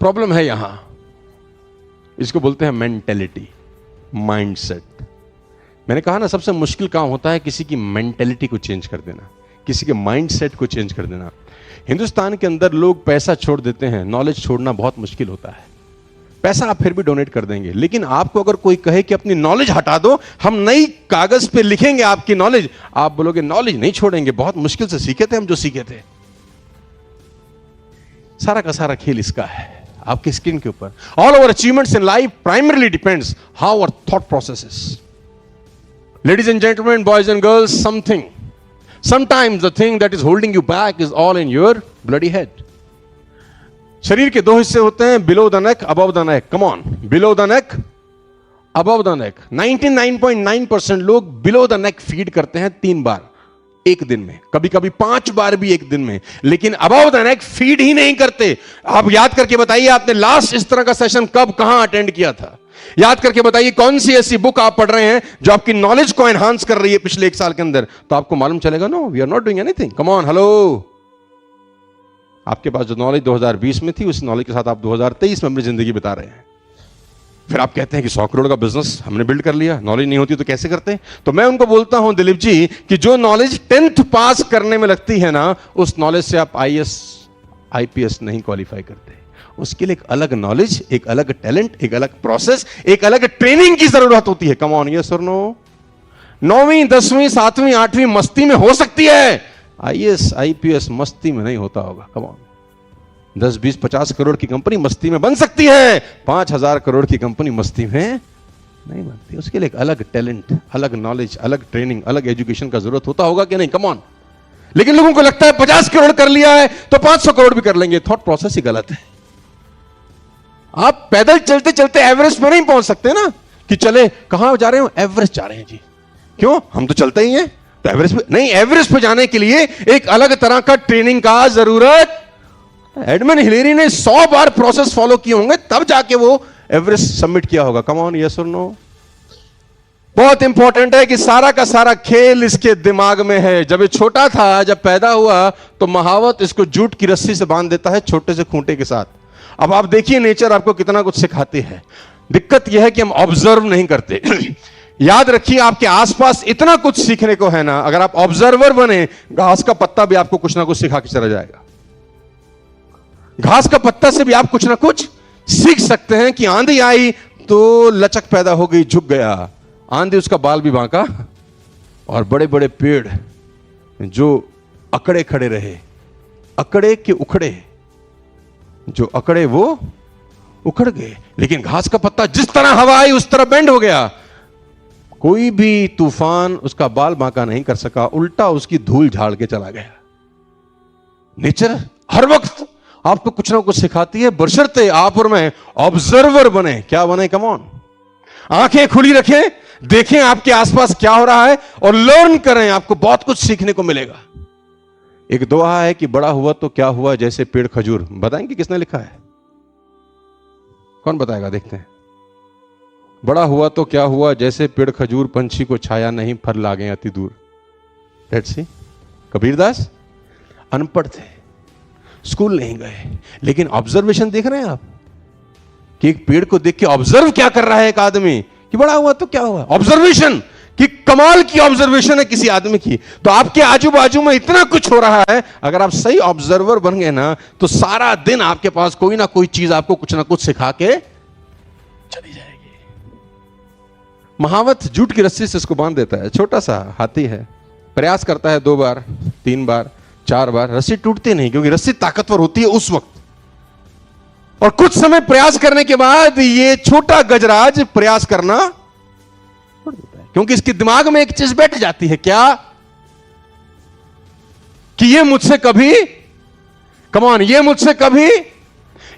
Problem है यहां, इसको बोलते हैं मेंटेलिटी, माइंडसेट। मैंने कहा ना, सबसे मुश्किल काम होता है किसी की मेंटेलिटी को चेंज कर देना, किसी के माइंडसेट को चेंज कर देना। हिंदुस्तान के अंदर लोग पैसा छोड़ देते हैं, नॉलेज छोड़ना बहुत मुश्किल होता है। पैसा आप फिर भी डोनेट कर देंगे, लेकिन आपको अगर कोई कहे कि अपनी नॉलेज हटा दो, हम नई कागज पे लिखेंगे आपकी नॉलेज, आप बोलोगे नॉलेज नहीं छोड़ेंगे, बहुत मुश्किल से सीखे थे हम जो सीखे थे। सारा का सारा खेल इसका है, आपकी स्किन के ऊपर। All our achievements in life primarily depends how our thought processes. Ladies and gentlemen, boys and girls, sometimes the thing that is holding you back is all in your bloody head. शरीर के दो हिस्से होते हैं, below the neck, above the neck. Come on, below the neck, above the neck. 99.9% लोग below the neck feed करते हैं 3 बार एक दिन में, कभी कभी 5 बार भी एक दिन में, लेकिन above the neck फीड ही नहीं करते। आप याद करके बताइए, आपने लास्ट इस तरह का सेशन कब कहां अटेंड किया था? याद करके बताइए, कौन सी ऐसी बुक आप पढ़ रहे हैं जो आपकी नॉलेज को एनहांस कर रही है पिछले 1 साल के अंदर, तो आपको मालूम चलेगा, no we are not doing anything. Come on, hello. आपके पास जो नॉलेज 2020 में थी, उस नॉलेज के साथ आप 2023 में अपनी जिंदगी बिता रहे हैं। फिर आप कहते हैं कि 100 करोड़ का बिजनेस हमने बिल्ड कर लिया, नॉलेज नहीं होती तो कैसे करते? तो मैं उनको बोलता हूं, दिलीप जी, कि जो नॉलेज 10th पास करने में लगती है ना, उस नॉलेज से आप IAS IPS नहीं क्वालिफाई करते। उसके लिए एक अलग नॉलेज, एक अलग टैलेंट, एक अलग प्रोसेस, एक अलग ट्रेनिंग की जरूरत होती है। कम ऑन, यस और नो? 9वीं 10वीं 7वीं 8वीं मस्ती में हो सकती है, IAS IPS मस्ती में नहीं होता होगा। कम ऑन, 10 20 50 करोड़ की कंपनी मस्ती में बन सकती है, 5000 करोड़ की कंपनी मस्ती में नहीं बनती। उसके लिए एक अलग टैलेंट, अलग नॉलेज, अलग ट्रेनिंग, अलग एजुकेशन का जरूरत होता होगा कि नहीं? Come on. लेकिन लोगों को लगता है 50 करोड़ कर लिया है तो 500 करोड़ भी कर लेंगे। थॉट प्रोसेस ही गलत है। आप पैदल चलते चलते एवरेस्ट पर नहीं पहुंच सकते ना, कि चले कहां जा रहे हो? एवरेस्ट जा रहे हैं जी। क्यों? हम तो चलते ही हैं, तो एवरेस्ट पे नहीं। एवरेस्ट पे जाने के लिए एक अलग तरह का ट्रेनिंग का जरूरत। एडमंड हिलेरी ने 100 बार प्रोसेस फॉलो किए होंगे, तब जाके वो एवरेस्ट सबमिट किया होगा। कम ऑन, यस और नो? बहुत इंपॉर्टेंट है कि सारा का सारा खेल इसके दिमाग में है। जब ये छोटा था, जब पैदा हुआ, तो महावत इसको जूट की रस्सी से बांध देता है, छोटे से खूंटे के साथ। अब आप देखिए, नेचर आपको कितना कुछ सिखाती है। दिक्कत यह है कि हम ऑब्जर्व नहीं करते। याद रखिए, आपके आसपास इतना कुछ सीखने को है ना, अगर आप ऑब्जर्वर बने, घास का पत्ता भी आपको कुछ ना कुछ सिखा के चला जाएगा। घास का पत्ता से भी आप कुछ ना कुछ सीख सकते हैं कि आंधी आई तो लचक पैदा हो गई, झुक गया। आंधी, उसका बाल भी बांका, और बड़े बड़े पेड़ जो अकड़े खड़े रहे, अकड़े के उखड़े, जो अकड़े वो उखड़ गए। लेकिन घास का पत्ता जिस तरह हवा आई उस तरह बेंड हो गया। कोई भी तूफान उसका बाल बांका नहीं कर सका, उल्टा उसकी धूल झाड़ के चला गया। नेचर हर वक्त आपको कुछ ना कुछ सिखाती है, बशर्ते आप और मैं ऑब्जर्वर बने। क्या बने? कम ऑन, आंखें खुली रखें, देखें आपके आसपास क्या हो रहा है और लर्न करें। आपको बहुत कुछ सीखने को मिलेगा। एक दुआ है कि बड़ा हुआ तो क्या हुआ जैसे पेड़ खजूर। बताएंगे किसने लिखा है? कौन बताएगा? देखते हैं। बड़ा हुआ तो क्या हुआ जैसे पेड़ खजूर, पंछी को छाया नहीं, फल लागे अति दूर। Let's see. कबीरदास अनपढ़ थे, स्कूल नहीं गए, लेकिन ऑब्जर्वेशन देख रहे हैं आप कि एक पेड़ को देख के ऑब्जर्व क्या कर रहा है एक आदमी, कि बड़ा हुआ तो क्या हुआ। ऑब्जर्वेशन कि कमाल की ऑब्जर्वेशन है किसी आदमी की। तो आपके आजू बाजू में इतना कुछ हो रहा है, अगर आप सही ऑब्जर्वर बन गए ना, तो सारा दिन आपके पास कोई ना कोई चीज आपको कुछ ना कुछ सिखा के चली जाएगी। महावत जूट की रस्सी से इसको बांध देता है। छोटा सा हाथी है, प्रयास करता है 2 बार 3 बार 4 बार, रस्सी टूटती नहीं, क्योंकि रस्सी ताकतवर होती है उस वक्त। और कुछ समय प्रयास करने के बाद ये छोटा गजराज प्रयास करना छोड़ देता है, क्योंकि इसके दिमाग में एक चीज बैठ जाती है। क्या? कि ये मुझसे कभी, कम ऑन, ये मुझसे कभी।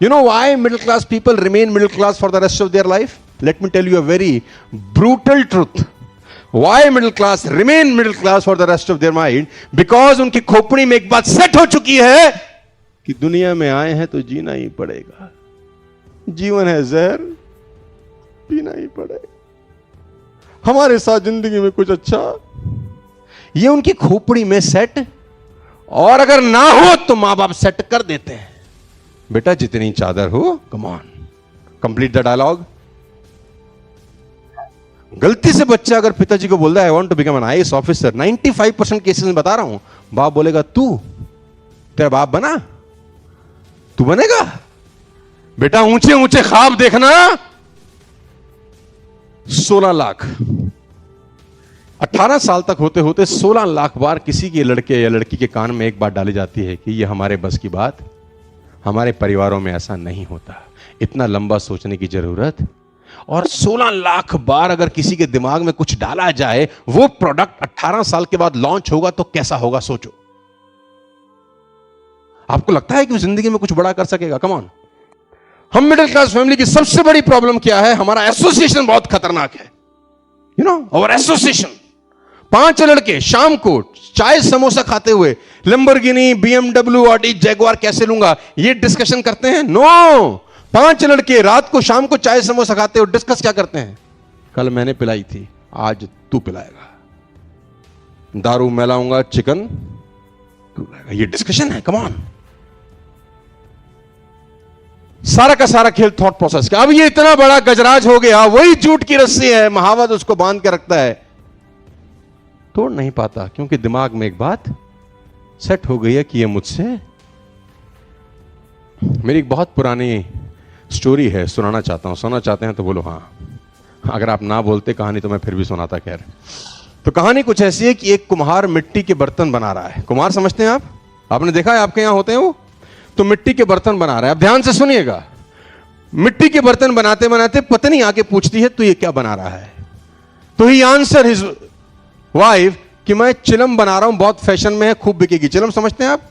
You know why middle class people remain middle class for the rest of their life? Let me tell you a very brutal truth. Why middle class remain middle class for the rest of their mind? Because उनकी खोपड़ी में एक बात set हो चुकी है कि दुनिया में आए हैं तो जीना ही पड़ेगा। जीवन है जहर, पीना ही पड़ेगा। हमारे साथ जिंदगी में कुछ अच्छा, ये उनकी खोपड़ी में सेट। और अगर ना हो तो मां बाप सेट कर देते हैं। बेटा जितनी चादर हो, come on, complete the dialogue. गलती से बच्चा अगर पिताजी को बोलता है I want to become an IAS officer, 95% cases में बता रहा हूं, बाप बोलेगा तू, तेरा बाप बना, तू बनेगा बेटा, ऊंचे ऊंचे ख्वाब देखना। 16 लाख 18 साल तक होते होते 16 लाख बार किसी के लड़के या लड़की के कान में एक बात डाली जाती है कि यह हमारे बस की बात, हमारे परिवारों में ऐसा नहीं होता, इतना लंबा सोचने की जरूरत। और 16 लाख बार अगर किसी के दिमाग में कुछ डाला जाए, वो प्रोडक्ट 18 साल के बाद लॉन्च होगा तो कैसा होगा सोचो। आपको लगता है कि वो जिंदगी में कुछ बड़ा कर सकेगा? Come on. हम मिडिल क्लास फैमिली की सबसे बड़ी प्रॉब्लम क्या है? हमारा एसोसिएशन बहुत खतरनाक है। You know our association. 5 लड़के शाम को चाय समोसा खाते हुए लंबोर्गिनी, बीएमडब्ल्यू, ऑडी, जैगुआर कैसे लूंगा, ये डिस्कशन करते हैं? नो। 5 लड़के रात को शाम को चाय समोसा खाते हुए डिस्कस क्या करते हैं? कल मैंने पिलाई थी, आज तू पिलाएगा। दारू मैं लाऊंगा, चिकन तू लाएगा। ये डिस्कशन है। Come on. सारा का सारा खेल थॉट प्रोसेस का। अब ये इतना बड़ा गजराज हो गया, वही जूट की रस्सी है, महावत उसको बांध के रखता है, तोड़ नहीं पाता, क्योंकि दिमाग में एक बात सेट हो गई है कि ये मुझसे। मेरी एक बहुत पुरानी स्टोरी है, सुनाना चाहता हूं। सुनना चाहते हैं तो बोलो हां। अगर आप ना बोलते कहानी तो मैं फिर भी सुनाता। खैर, तो कहानी कुछ ऐसी है कि एक कुम्हार मिट्टी के बर्तन बना रहा है। कुम्हार समझते हैं आप? आपने देखा है आपके यहां होते हैं वो? तो मिट्टी के बर्तन बना रहा है। अब ध्यान से सुनिएगा। मिट्टी के बर्तन बनाते बनाते पत्नी आके पूछती है, तू ये क्या बना रहा है? तो ही आंसर हिज वाइफ कि मैं चिलम बना रहा हूं, बहुत फैशन में है, खूब बिकेगी। चिलम समझते हैं आप?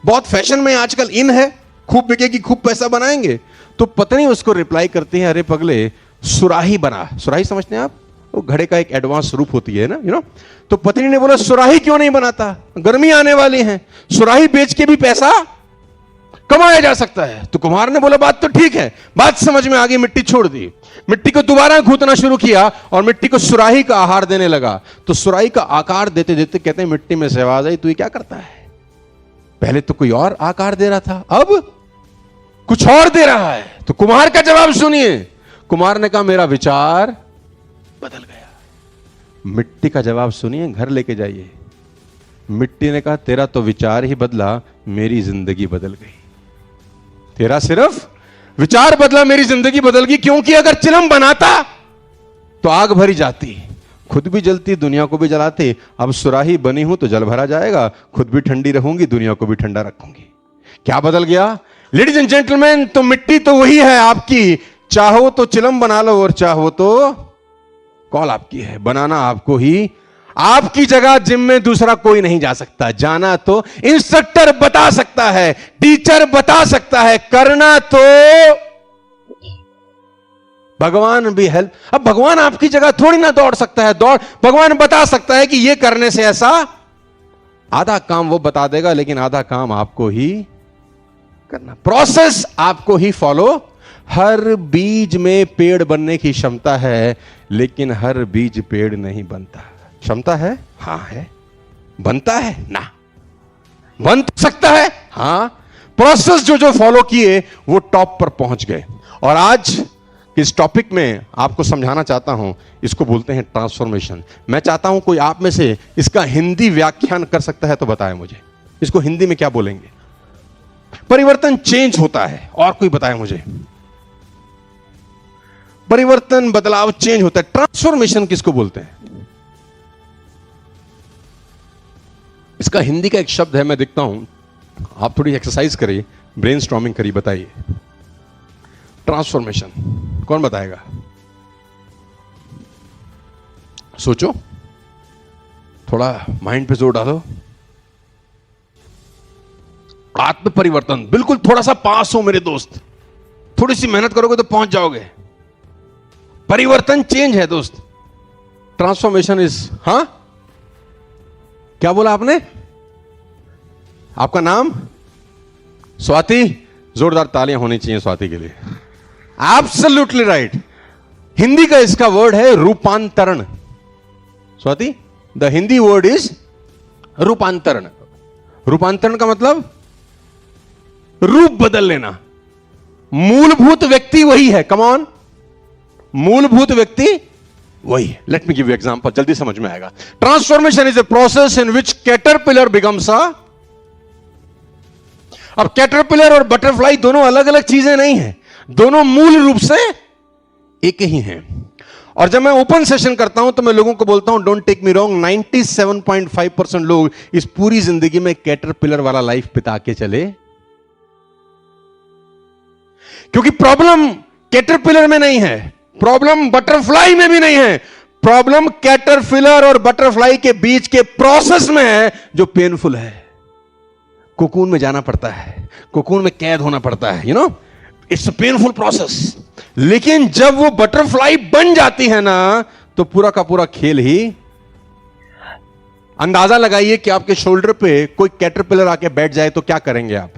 बहुत फैशन में आजकल इन है, खूब बिकेगी, खूब पैसा बनाएंगे। तो पत्नी उसको रिप्लाई करती है, अरे पगले सुराही बना। सुराही समझते हैं आप? वो घड़े का एक एडवांस रूप होती है ना, यू नो। तो पत्नी ने बोला सुराही क्यों नहीं बनाता, गर्मी आने वाली है, सुराही बेच के भी पैसा कमाया जा सकता है। तो कुम्हार ने बोला बात तो ठीक है, बात समझ में आ गई, मिट्टी छोड़ दी, मिट्टी को दोबारा गूंथना शुरू किया और मिट्टी को सुराही का आहार देने लगा। तो सुराही का आकार देते देते कहते हैं मिट्टी में से आवाज आई, तू ये क्या करता है? पहले तो कोई और आकार दे रहा था, अब कुछ और दे रहा है। तो कुम्हार का जवाब सुनिए। कुम्हार ने कहा मेरा विचार बदल गया। मिट्टी का जवाब सुनिए, घर लेके जाइए। मिट्टी ने कहा तेरा तो विचार ही बदला, मेरी जिंदगी बदल गई। तेरा सिर्फ विचार बदला, मेरी जिंदगी बदल गई। क्योंकि अगर चिलम बनाता तो आग भरी जाती, खुद भी जलती, दुनिया को भी जलाती। अब सुराही बनी हूं तो जल भरा जाएगा, खुद भी ठंडी रहूंगी, दुनिया को भी ठंडा रखूंगी। क्या बदल गया? लेडीज एंड जेंटलमैन, तो मिट्टी तो वही है आपकी। चाहो तो चिलम बना लो और चाहो तो कॉल आपकी है, बनाना आपको ही। आपकी जगह जिम में दूसरा कोई नहीं जा सकता। जाना तो इंस्ट्रक्टर बता सकता है, टीचर बता सकता है, करना तो भगवान भी हेल्प। अब भगवान आपकी जगह थोड़ी ना दौड़ सकता है, भगवान बता सकता है कि यह करने से ऐसा। आधा काम वो बता देगा, लेकिन आधा काम आपको ही करना, प्रोसेस आपको ही फॉलो। हर बीज में पेड़ बनने की क्षमता है, लेकिन हर बीज पेड़ नहीं बनता। क्षमता है? हां है। बनता है? ना। बन सकता है? हां। प्रोसेस जो जो फॉलो किए वो टॉप पर पहुंच गए। और आज इस टॉपिक में आपको समझाना चाहता हूं, इसको बोलते हैं ट्रांसफॉर्मेशन। मैं चाहता हूं कोई आप में से इसका हिंदी व्याख्यान कर सकता है तो बताएं मुझे, इसको हिंदी में क्या बोलेंगे? परिवर्तन चेंज होता है, और कोई बताए मुझे? परिवर्तन, बदलाव, चेंज होता है। ट्रांसफॉर्मेशन किसको बोलते हैं? इसका हिंदी का एक शब्द है, मैं देखता हूं, आप थोड़ी एक्सरसाइज करिए, ब्रेनस्टॉर्मिंग करिए, बताइए ट्रांसफॉर्मेशन कौन बताएगा? सोचो, थोड़ा माइंड पे जोर डालो। आत्म परिवर्तन, बिल्कुल थोड़ा सा पास हो मेरे दोस्त, थोड़ी सी मेहनत करोगे तो पहुंच जाओगे। परिवर्तन चेंज है दोस्त, ट्रांसफॉर्मेशन इज। हां, क्या बोला आपने? आपका नाम? स्वाति। जोरदार तालियां होनी चाहिए स्वाति के लिए। Absolutely right. हिंदी का इसका वर्ड है रूपांतरण। Swati, the Hindi word is रूपांतरण। रूपांतरण का मतलब रूप बदल लेना। मूलभूत व्यक्ति वही है, कम ऑन, मूलभूत व्यक्ति वही है। Let me give you example, जल्दी समझ में आएगा। Transformation is a process in which caterpillar becomes a. अब कैटरपिलर और बटरफ्लाई दोनों अलग अलग चीजें नहीं हैं, दोनों मूल रूप से एक ही हैं। और जब मैं ओपन सेशन करता हूं तो मैं लोगों को बोलता हूं, डोंट टेक मी रॉन्ग, 97.5% लोग इस पूरी जिंदगी में कैटरपिलर वाला लाइफ बिता के चले, क्योंकि प्रॉब्लम कैटरपिलर में नहीं है, प्रॉब्लम बटरफ्लाई में भी नहीं है, प्रॉब्लम कैटरपिलर और बटरफ्लाई के बीच के प्रोसेस में है जो पेनफुल है। कोकून में जाना पड़ता है, कोकून में कैद होना पड़ता है, you know, it's a painful process. लेकिन जब वो बटरफ्लाई बन जाती है ना, तो पूरा का पूरा खेल ही। अंदाजा लगाइए कि आपके शोल्डर पे कोई कैटरपिलर आके बैठ जाए तो क्या करेंगे आप?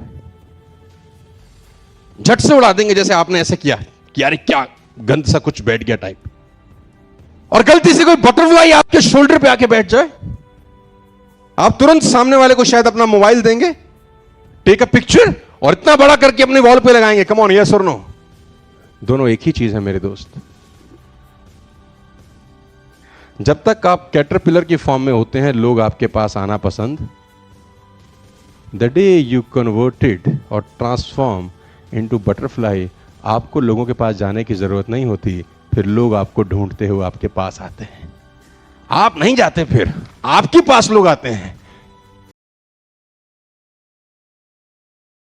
झट से उड़ा देंगे, जैसे आपने ऐसे किया कि यार क्या गंद सा कुछ बैठ गया टाइप। और गलती से कोई बटरफ्लाई आपके शोल्डर पे आके बैठ जाए, आप तुरंत सामने वाले को शायद अपना मोबाइल देंगे, टेक अ पिक्चर, और इतना बड़ा करके अपने वॉल पे लगाएंगे, कम ऑन, यस और नो। दोनों एक ही चीज है मेरे दोस्त। जब तक आप कैटरपिलर की फॉर्म में होते हैं, लोग आपके पास आना पसंद, द डे यू कन्वर्टेड और ट्रांसफॉर्म इनटू बटरफ्लाई, आपको लोगों के पास जाने की जरूरत नहीं होती, फिर लोग आपको ढूंढते हुए आपके पास आते हैं। आप नहीं जाते, फिर आपके पास लोग आते हैं।